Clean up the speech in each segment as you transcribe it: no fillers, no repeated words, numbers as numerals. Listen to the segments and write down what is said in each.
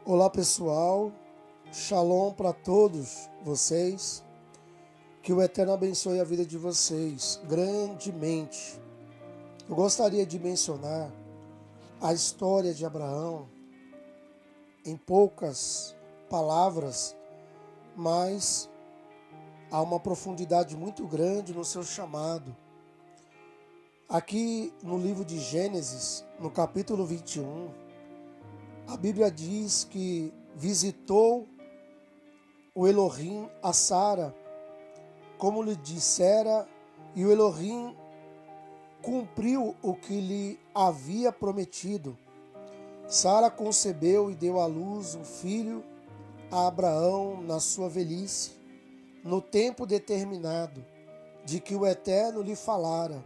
Olá pessoal, Shalom para todos vocês, que o Eterno abençoe a vida de vocês grandemente. Eu gostaria de mencionar a história de Abraão em poucas palavras, mas há uma profundidade muito grande no seu chamado. Aqui no livro de Gênesis, no capítulo 21, a Bíblia diz que visitou o Elohim a Sara, como lhe dissera, e o Elohim cumpriu o que lhe havia prometido. Sara concebeu e deu à luz um filho a Abraão na sua velhice, no tempo determinado, de que o Eterno lhe falara.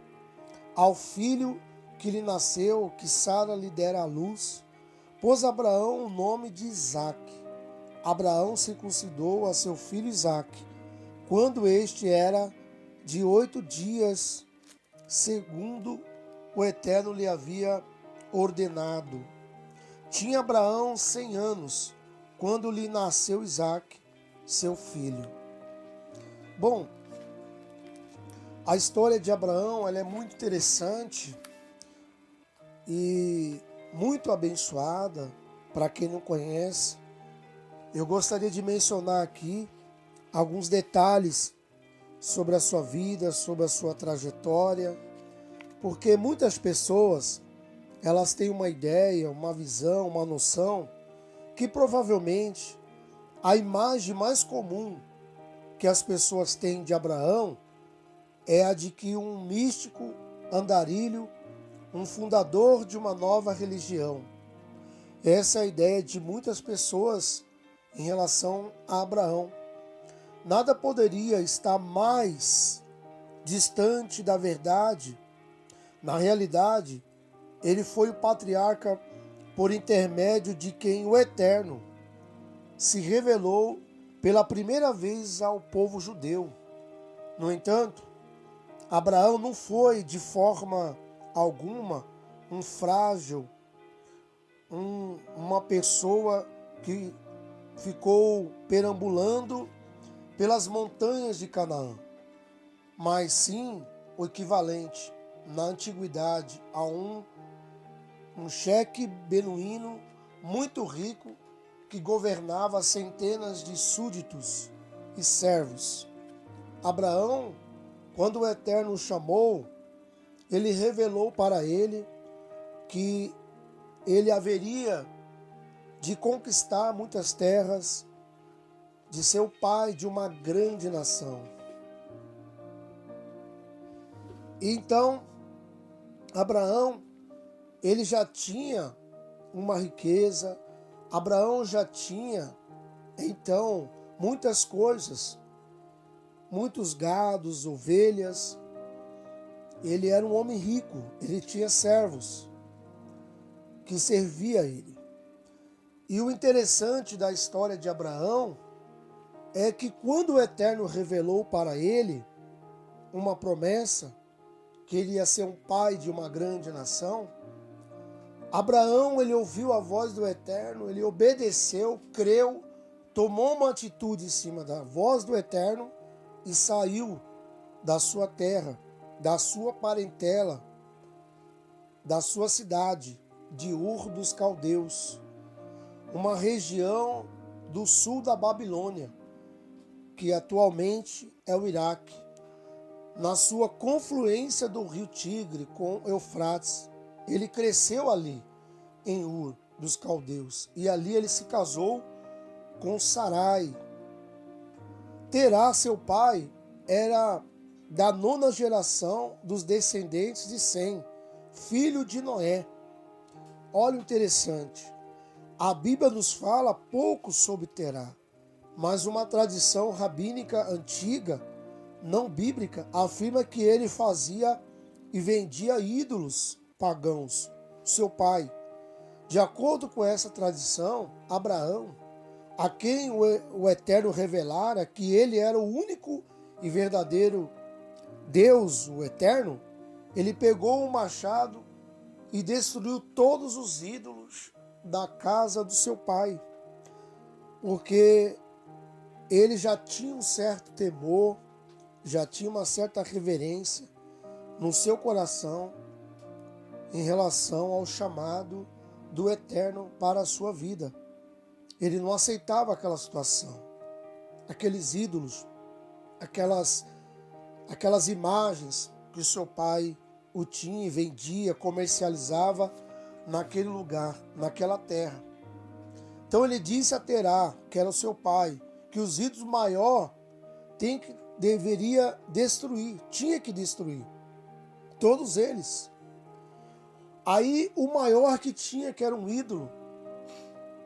Ao filho que lhe nasceu, que Sara lhe dera à luz, pôs Abraão o nome de Isaque. Abraão circuncidou a seu filho Isaque, quando este era de 8 dias, segundo o Eterno lhe havia ordenado. Tinha Abraão 100 anos, quando lhe nasceu Isaque, seu filho. Bom, a história de Abraão ela é muito interessante e muito abençoada. Para quem não conhece, eu gostaria de mencionar aqui alguns detalhes sobre a sua vida, sobre a sua trajetória, porque muitas pessoas elas têm uma ideia, uma visão, uma noção que provavelmente a imagem mais comum que as pessoas têm de Abraão é a de que um místico andarilho, um fundador de uma nova religião. Essa é a ideia de muitas pessoas em relação a Abraão. Nada poderia estar mais distante da verdade. Na realidade, ele foi o patriarca por intermédio de quem o Eterno se revelou pela primeira vez ao povo judeu. No entanto, Abraão não foi de forma alguma um frágil, uma pessoa que ficou perambulando pelas montanhas de Canaã, mas sim o equivalente na antiguidade a um chefe beduíno muito rico que governava centenas de súditos e servos. Abraão, quando o Eterno o chamou, ele revelou para ele que ele haveria de conquistar muitas terras, de ser o pai de uma grande nação. Então, Abraão, ele já tinha uma riqueza, Abraão já tinha, então, muitas coisas, muitos gados, ovelhas. Ele era um homem rico, ele tinha servos que serviam a ele. E o interessante da história de Abraão é que quando o Eterno revelou para ele uma promessa, que ele ia ser um pai de uma grande nação, Abraão ele ouviu a voz do Eterno, ele obedeceu, creu, tomou uma atitude em cima da voz do Eterno e saiu da sua terra, da sua parentela, da sua cidade, de Ur dos Caldeus, uma região do sul da Babilônia, que atualmente é o Iraque, na sua confluência do rio Tigre com Eufrates. Ele cresceu ali, em Ur dos Caldeus, e ali ele se casou com Sarai. Terá, seu pai, era da 9ª geração dos descendentes de Sem, filho de Noé. Olha o interessante, a Bíblia nos fala pouco sobre Terá, mas uma tradição rabínica antiga, não bíblica, afirma que ele fazia e vendia ídolos pagãos, seu pai. De acordo com essa tradição, Abraão, a quem o Eterno revelara que ele era o único e verdadeiro Deus, o Eterno, ele pegou um machado e destruiu todos os ídolos da casa do seu pai. porque ele já tinha um certo temor, já tinha uma certa reverência no seu coração em relação ao chamado do Eterno para a sua vida. Ele não aceitava aquela situação, aqueles ídolos, aquelas imagens que o seu pai o tinha e vendia, comercializava naquele lugar, naquela terra. Então ele disse a Terá, que era o seu pai, que os ídolos maior deveria destruir, tinha que destruir, todos eles. Aí o maior que tinha, que era um ídolo,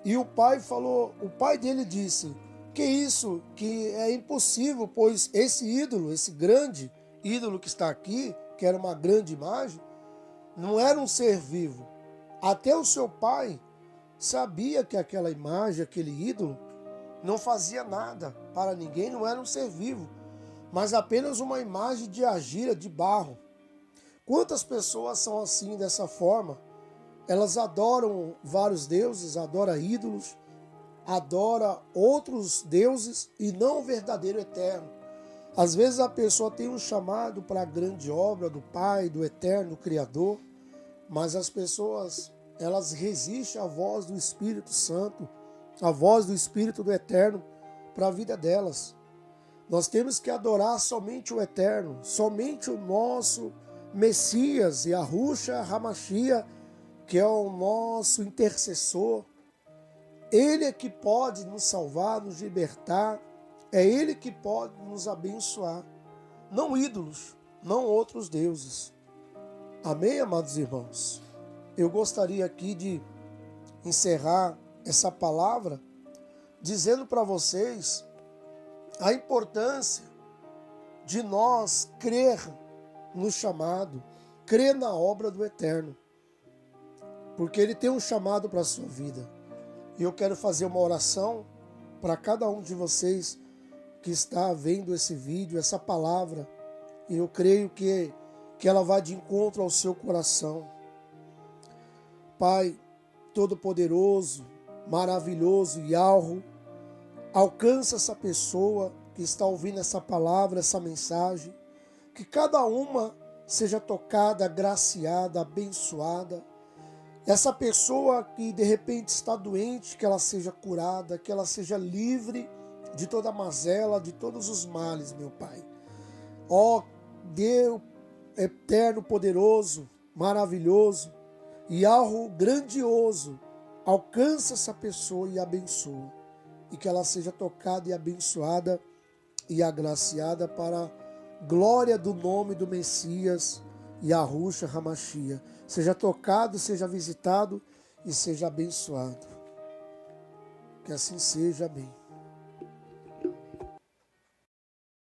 e o pai dele disse, que isso, que é impossível, pois esse ídolo, esse grande ídolo que está aqui, que era uma grande imagem, não era um ser vivo. Até o seu pai sabia que aquela imagem, aquele ídolo, não fazia nada para ninguém, não era um ser vivo, mas apenas uma imagem de argila, de barro. Quantas pessoas são assim, dessa forma? Elas adoram vários deuses, adoram ídolos, adoram outros deuses e não o verdadeiro eterno. Às vezes a pessoa tem um chamado para a grande obra do Pai, do Eterno, do Criador, mas as pessoas, elas resistem à voz do Espírito Santo, à voz do Espírito do Eterno para a vida delas. Nós temos que adorar somente o Eterno, somente o nosso Messias, Yahushua HaMashiach, que é o nosso intercessor. Ele é que pode nos salvar, nos libertar, é Ele que pode nos abençoar, não ídolos, não outros deuses. Amém, amados irmãos? Eu gostaria aqui de encerrar essa palavra dizendo para vocês a importância de nós crer no chamado, crer na obra do Eterno, porque Ele tem um chamado para a sua vida. E eu quero fazer uma oração para cada um de vocês que está vendo esse vídeo, essa palavra, e eu creio que ela vai de encontro ao seu coração. Pai Todo-Poderoso, maravilhoso, Yahweh, alcança essa pessoa que está ouvindo essa palavra, essa mensagem, que cada uma seja tocada, agraciada, abençoada. Essa pessoa que de repente está doente, que ela seja curada, que ela seja livre de toda mazela, de todos os males, meu Pai. Ó Deus eterno, poderoso, maravilhoso, Yahweh grandioso, alcança essa pessoa e abençoa. E que ela seja tocada e abençoada e agraciada para a glória do nome do Messias, Yahushua HaMashiach. Seja tocado, seja visitado e seja abençoado. Que assim seja, amém.